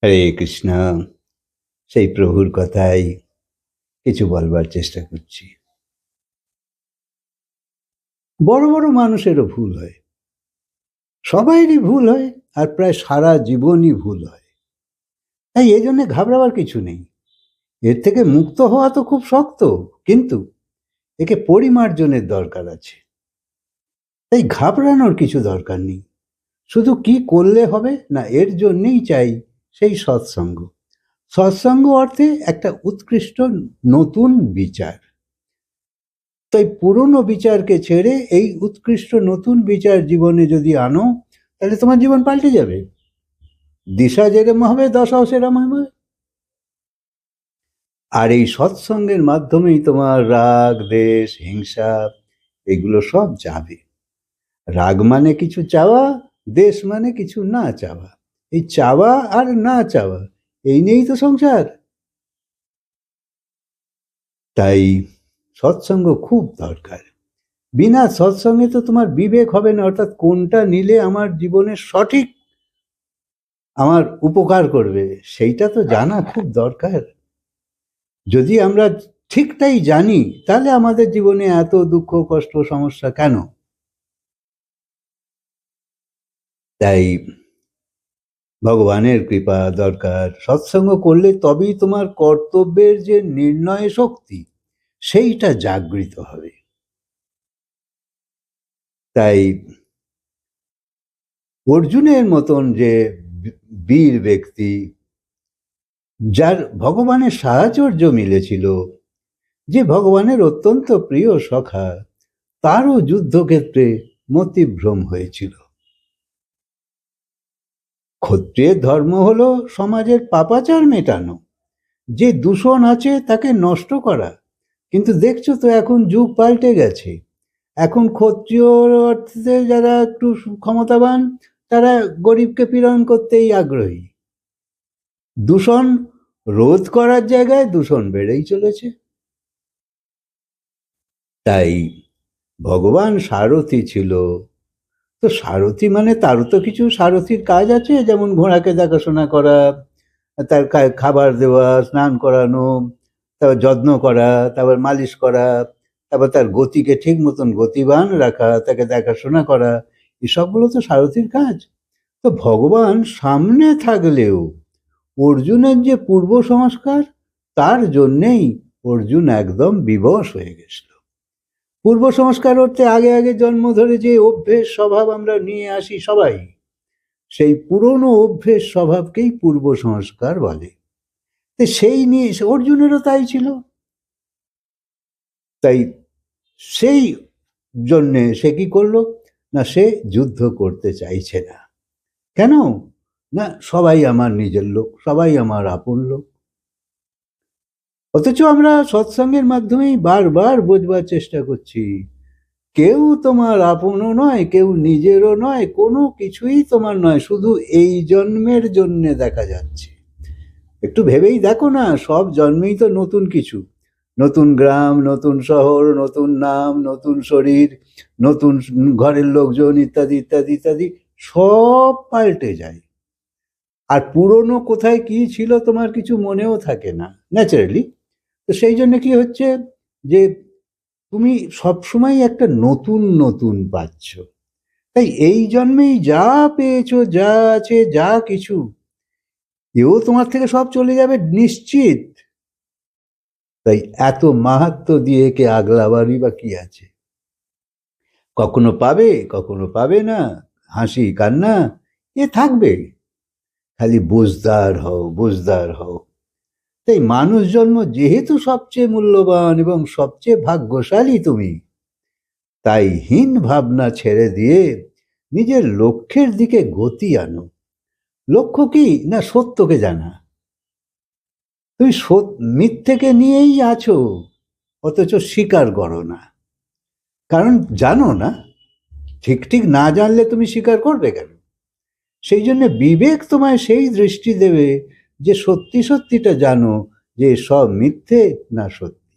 হরে কৃষ্ণ। সেই প্রভুর কথাই কিছু বলবার চেষ্টা করছি। বড় বড় মানুষেরও ভুল হয়, সবাইরই ভুল হয়, আর প্রায় সারা জীবনই ভুল হয়। তাই এই জন্যে ঘাবড়াবার কিছু নেই। এর থেকে মুক্ত হওয়া তো খুব শক্ত, কিন্তু একে পরিমার্জনের দরকার আছে। তাই ঘাবড়ানোর কিছু দরকার নেই। শুধু কি করলে হবে না, এর জন্যেই চাই সেই সৎসঙ্গ। সৎসঙ্গ অর্থে একটা উৎকৃষ্ট নতুন বিচার। তাই পুরনো বিচারকে ছেড়ে এই উৎকৃষ্ট নতুন বিচার জীবনে যদি আনো, তাহলে তোমার জীবন পাল্টে যাবে। দিশা যেরম হবে, দশাও সেরম হবে। আর এই সৎসঙ্গের মাধ্যমেই তোমার রাগ, দেশ, হিংসা এগুলো সব যাবে। রাগ মানে কিছু চাওয়া, দেশ মানে কিছু না চাওয়া। এই চাওয়া আর না চাওয়া, এই নিয়েই তো সংসার। তাই সৎসঙ্গ খুব দরকার। বিনা সৎসঙ্গে তো তোমার বিবেক হবে না, অর্থাৎ কোনটা নিলে আমার জীবনের সঠিক আমার উপকার করবে সেইটা তো জানা খুব দরকার। যদি আমরা ঠিকটাই জানি, তাহলে আমাদের জীবনে এত দুঃখ, কষ্ট, সমস্যা কেন? তাই ভগবানের কৃপা দরকার। সৎসঙ্গ করলে তবেই তোমার কর্তব্যের যে নির্ণয় শক্তি, সেইটা জাগৃত হবে। তাই অর্জুনের মতন যে বীর ব্যক্তি, যার ভগবানের সাহচর্য মিলেছিল, যে ভগবানের অত্যন্ত প্রিয় সখা, তারও যুদ্ধক্ষেত্রে মতিভ্রম হয়েছিল। ক্ষত্রিয়ের ধর্ম হলো সমাজের পাপাচার মেটানো, যে দূষণ আছে তাকে নষ্ট করা। কিন্তু দেখছো তো এখন যুগ পাল্টে গেছে। এখন ক্ষত্রিয় অর্থে যারা একটু ক্ষমতাবান, তারা গরিবকে পীড়ন করতেই আগ্রহী। দূষণ রোধ করার জায়গায় দূষণ বেড়েই চলেছে। তাই ভগবান সারথি ছিল। তো সারথি মানে তারও তো কিছু সারথির কাজ আছে, যেমন ঘোড়াকে দেখাশোনা করা, তার খাবার দেওয়া, স্নান করানো, তারপর যত্ন করা, তারপর মালিশ করা, তারপর তার গতিকে ঠিক মতন গতিবান রাখা, তাকে দেখাশোনা করা, এসবগুলো তো সারথির কাজ। তো ভগবান সামনে থাকলেও অর্জুনের যে পূর্ব সংস্কার, তার জন্যেই অর্জুন একদম বিবশ হয়ে গেছিল। পূর্ব সংস্কার অর্থে আগে আগে জন্ম ধরে যে অভ্যেস স্বভাব আমরা নিয়ে আসি সবাই, সেই পুরনো অভ্যেস স্বভাবকেই পূর্ব সংস্কার বলে। সেই নিয়ে অর্জুনেরও তাই ছিল। তাই সেই জন্যে সে কি করলো না, সে যুদ্ধ করতে চাইছে না। কেন না, সবাই আমার নিজের লোক, সবাই আমার আপন লোক। অথচ আমরা সৎসঙ্গের মাধ্যমেই বারবার বোঝবার চেষ্টা করছি, কেউ তোমার আপনও নয়, কেউ নিজেরও নয়, কোনো কিছুই তোমার নয়, শুধু এই জন্মের জন্যে দেখা যাচ্ছে। একটু ভেবেই দেখো না, সব জন্মেই তো নতুন কিছু, নতুন গ্রাম, নতুন শহর, নতুন নাম, নতুন শরীর, নতুন ঘরের লোকজন, ইত্যাদি ইত্যাদি ইত্যাদি, সব পাল্টে যায়। আর পুরনো কোথায় কি ছিল তোমার কিছু মনেও থাকে না ন্যাচারালি। তো সেই জন্য কি হচ্ছে, যে তুমি সবসময় একটা নতুন নতুন পাচ্ছ। তাই এই জন্মেই যা পেয়েছো, যা আছে, যা কিছু, এও তোমার থেকে সব চলে যাবে নিশ্চিত। তাই এত মাহাত্ম্য দিয়ে কে আগলাবারই বা কি আছে? কখনো পাবে, কখনো পাবে না, হাসি কান্না এ থাকবে। খালি বুঝদার হও, বুঝদার হও। তাই মানুষ জন্ম যেহেতু সবচেয়ে মূল্যবান এবং সবচেয়ে ভাগ্যশালী তুমি, তাই হীন ভাবনা ছেড়ে দিয়ে নিজের লক্ষ্যের দিকে গতি আনো। লক্ষ্য কি না, সত্যকে জানা। তুমি মিথ্যেকে নিয়েই আছো, অথচ স্বীকার করো না, কারণ জানো না। ঠিক ঠিক না জানলে তুমি স্বীকার করবে কেন? সেই জন্য বিবেক তোমায় সেই দৃষ্টি দেবে যে সত্যি সত্যিটা জানো, যে সব মিথ্যে না সত্যি।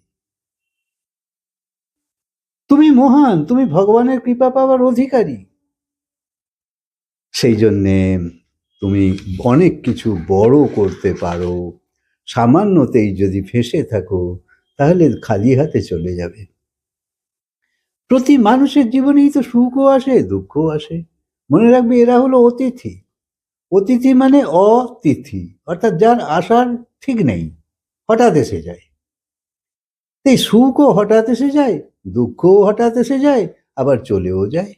তুমি মহান, তুমি ভগবানের কৃপা পাওয়ার অধিকারী। সেই জন্যে তুমি অনেক কিছু বড় করতে পারো। সামান্যতেই যদি ফেঁসে থাকো তাহলে খালি হাতে চলে যাবে। প্রতি মানুষের জীবনেই তো সুখও আসে, দুঃখও আসে। মনে রাখবে, এরা হলো অতিথি। অতিথি মানে অতিথি, অর্থাৎ যার আসার ঠিক নেই, হঠাৎ এসে যায়। এই সুখও হঠাৎ এসে যায়, দুঃখও হঠাৎ এসে যায়, আবার চলেও যায়।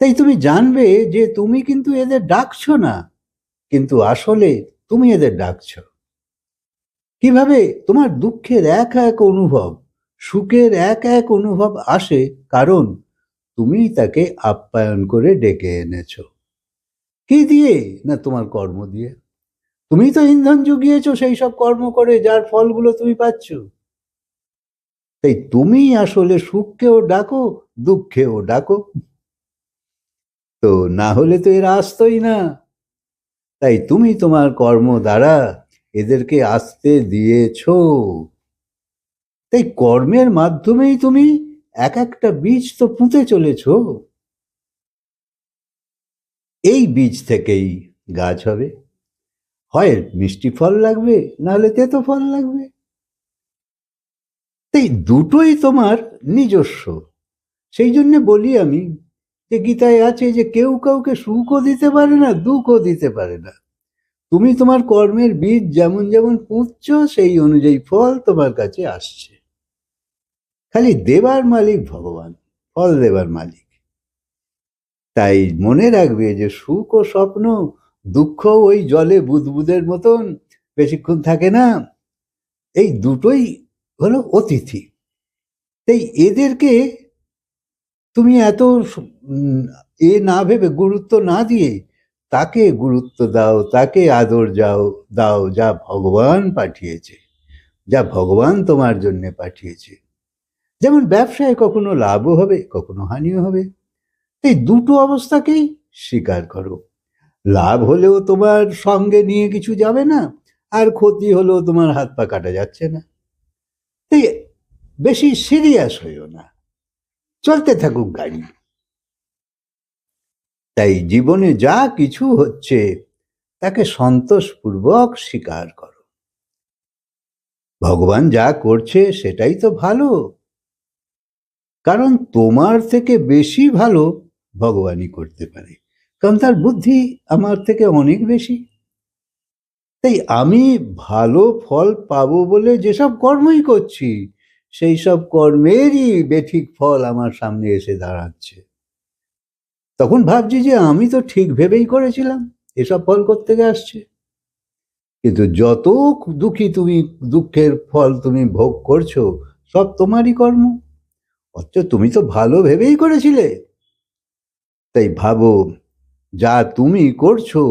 তাই তুমি জানবে যে তুমি কিন্তু এদের ডাকছো না, কিন্তু আসলে তুমি এদের ডাকছো। কিভাবে? তোমার দুঃখের এক এক অনুভব, সুখের এক এক অনুভব আসে কারণ তুমি তাকে আপ্যায়ন করে ডেকে এনেছো। কি দিয়ে? না, তোমার কর্ম দিয়ে। তুমি তো ইন্ধন জুগিয়েছো সেই সব কর্ম করে, যার ফলগুলো তুমি পাচ্ছ। তাই তুমি আসলে সুখকেও ডাকো, দুঃখেও ডাকো। তো না হলে তো এরা আসতোই না। তাই তুমি তোমার কর্ম দ্বারা এদেরকে আসতে দিয়েছো। তাই কর্মের মাধ্যমেই তুমি এক একটা বীজ তো পুঁতে চলেছো। এই বীজ থেকেই গাছ হবে। হয় মিষ্টি ফল লাগবে, নাহলে তেতো ফল লাগবে। তাই দুটোই তোমার নিজস্ব। সেই জন্য বলি আমি যে গীতায় আছে যে কেউ কাউকে সুখও দিতে পারে না, দুঃখও দিতে পারে না। তুমি তোমার কর্মের বীজ যেমন যেমন পুঁতছ সেই অনুযায়ী ফল তোমার কাছে আসছে। খালি দেবার মালিক ভগবান, ফল দেবার মালিক। তাই মনে রাখবে যে সুখ ও স্বপ্ন, দুঃখ ওই জলে বুদবুদের মতন বেশিক্ষণ থাকে না। এই দুটোই হলো অতিথি। তাই এদেরকে তুমি এত না ভেবে, গুরুত্ব না দিয়ে তাকে গুরুত্ব দাও, তাকে আদর দাও যা ভগবান পাঠিয়েছে, যা ভগবান তোমার জন্য পাঠিয়েছে। যেমন ব্যবসায় কখনো লাভও হবে, কখনো হানিও হবে। এই দুটো অবস্থাকেই স্বীকার করো। লাভ হলেও তোমার সঙ্গে নিয়ে কিছু যাবে না, আর ক্ষতি হলেও তোমার হাত পা কাটা যাচ্ছে না। তাই বেশি সিরিয়াস হইও না, চলতে থাকুক গাড়ি। তাই জীবনে যা কিছু হচ্ছে তাকে সন্তোষপূর্বক স্বীকার করো। ভগবান যা করছে সেটাই তো ভালো, কারণ তোমার থেকে বেশি ভালো ভগবানই করতে পারে, কারণ তার বুদ্ধি আমার থেকে অনেক বেশি। তাই আমি ভালো ফল পাবো বলে যেসব কর্মই করছি, সেই সব কর্মেরই বেঠিক ফল আমার সামনে এসে দাঁড়াচ্ছে। তখন ভাবছি যে আমি তো ঠিক ভেবেই করেছিলাম, এসব ফল কোত্থেকে আসছে। কিন্তু যত দুঃখী তুমি, দুঃখের ফল তুমি ভোগ করছো, সব তোমারই কর্ম। অথচ তুমি তো ভালো ভেবেই করেছিলে। তাই ভাবো, যা তুমি করছো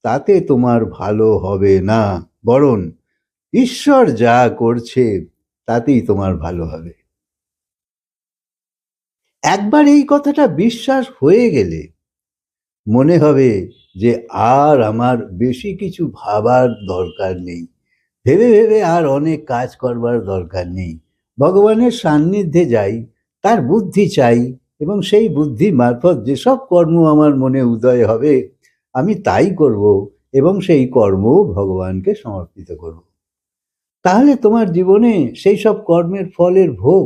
তাতে তোমার ভালো হবে না, বরং ঈশ্বর যা করছে তাতেই তোমার ভালো হবে। একবার এই কথাটা বিশ্বাস হয়ে গেলে মনে হবে যে আর আমার বেশি কিছু ভাবার দরকার নেই, ভেবে ভেবে আর অনেক কাজ করবার দরকার নেই। ভগবানের সান্নিধ্যে যাই, তার বুদ্ধি চাই, এবং সেই বুদ্ধি মারফত যেসব কর্ম আমার মনে উদয় হবে আমি তাই করব, এবং সেই কর্ম ভগবানকে সমর্পিত করব। তাহলে তোমার জীবনে সেই সব কর্মের ফলের ভোগ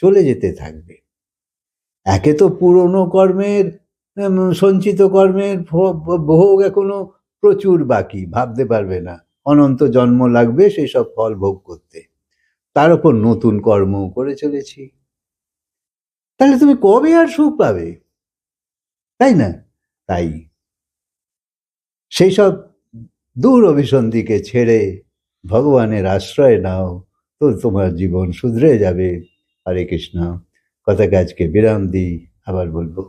চলে যেতে থাকবে। একে তো পুরনো কর্মের, সঞ্চিত কর্মের ভোগ এখনো প্রচুর বাকি, ভাবতে পারবে না। অনন্ত জন্ম লাগবে সেই সব ফল ভোগ করতে, তার উপর নতুন কর্ম করে চলেছি। তাহলে তুমি কবে আর সুখ পাবে, তাই না? তাই সেই সব দূর অভিসন্ধিকে ছেড়ে ভগবানের আশ্রয় নাও, তো তোমার জীবন শুধরে যাবে। হরে কৃষ্ণ। কথাকে আজকে বিরাম দিই, আবার বলবো।